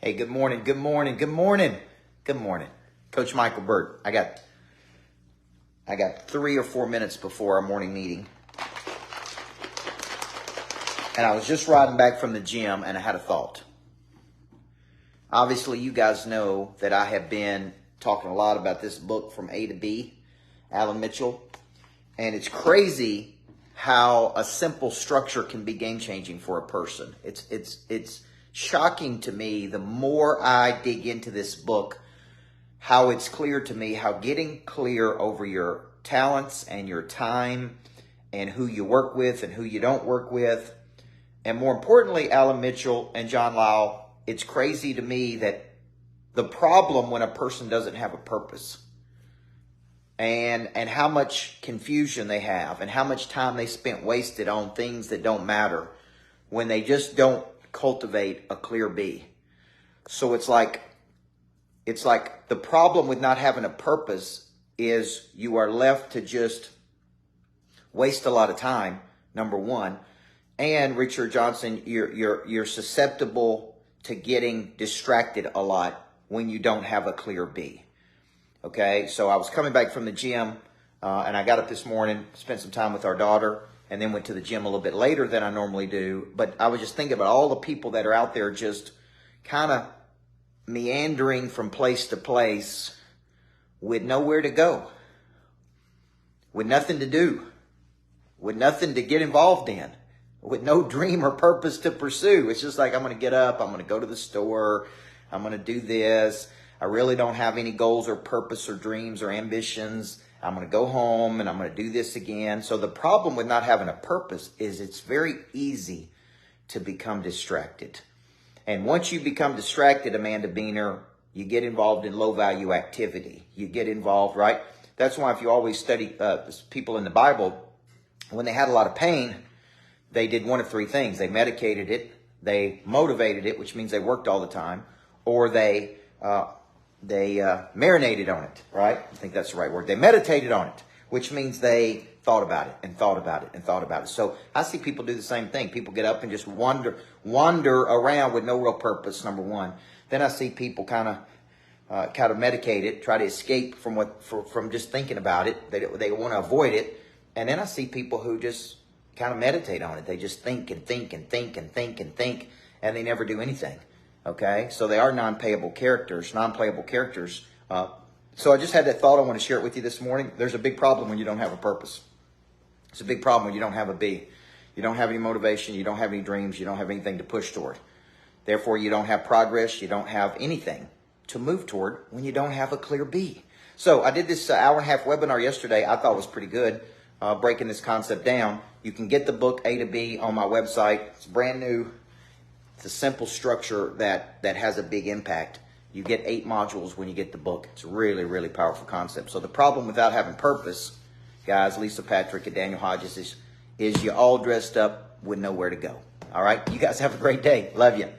Hey, good morning, good morning, good morning, good morning. Coach Michael Burt. I got 3 or 4 minutes before our morning meeting. And I was just riding back from the gym and I had a thought. Obviously, you guys know that I have been talking a lot about this book From A to B, Alan Mitchell. And it's crazy how a simple structure can be game-changing for a person. It's shocking to me the more I dig into this book, how it's clear to me how getting clear over your talents and your time and who you work with and who you don't work with, and more importantly, Alan Mitchell and John Lyle, it's crazy to me that the problem when a person doesn't have a purpose and how much confusion they have and how much time they spent wasted on things that don't matter when they just don't cultivate a clear B. So it's like the problem with not having a purpose is you are left to just waste a lot of time, number one. And Richard Johnson, you're susceptible to getting distracted a lot when you don't have a clear B. Okay, so I was coming back from the gym and I got up this morning, spent some time with our daughter, and then went to the gym a little bit later than I normally do. But I was just thinking about all the people that are out there just kind of meandering from place to place with nowhere to go, with nothing to do, with nothing to get involved in, with no dream or purpose to pursue. It's just like, I'm going to get up, I'm going to go to the store, I'm going to do this. I really don't have any goals or purpose or dreams or ambitions. I'm going to go home and I'm going to do this again. So the problem with not having a purpose is it's very easy to become distracted. And once you become distracted, Amanda Beener, you get involved in low-value activity. You get involved, right? That's why if you always study people in the Bible, when they had a lot of pain, they did one of three things. They medicated it, they motivated it, which means they worked all the time, or they marinated on it, right? I think that's the right word. They meditated on it, which means they thought about it and thought about it and thought about it. So I see people do the same thing. People get up and just wander around with no real purpose, number one. Then I see people kind of medicate it, try to escape from just thinking about it. They want to avoid it. And then I see people who just kind of meditate on it. They just think and think and think and think and think, and they never do anything. Okay, so they are non-playable characters. So I just had that thought I want to share it with you this morning. There's a big problem when you don't have a purpose. It's a big problem when you don't have a B. You don't have any motivation. You don't have any dreams. You don't have anything to push toward. Therefore, you don't have progress. You don't have anything to move toward when you don't have a clear B. So I did this hour and a half webinar yesterday. I thought was pretty good, breaking this concept down. You can get the book A to B on my website. It's brand new. It's a simple structure that has a big impact. You get 8 modules when you get the book. It's a really, really powerful concept. So the problem without having purpose, guys, Lisa Patrick and Daniel Hodges, is you all dressed up with nowhere to go. All right? You guys have a great day. Love you.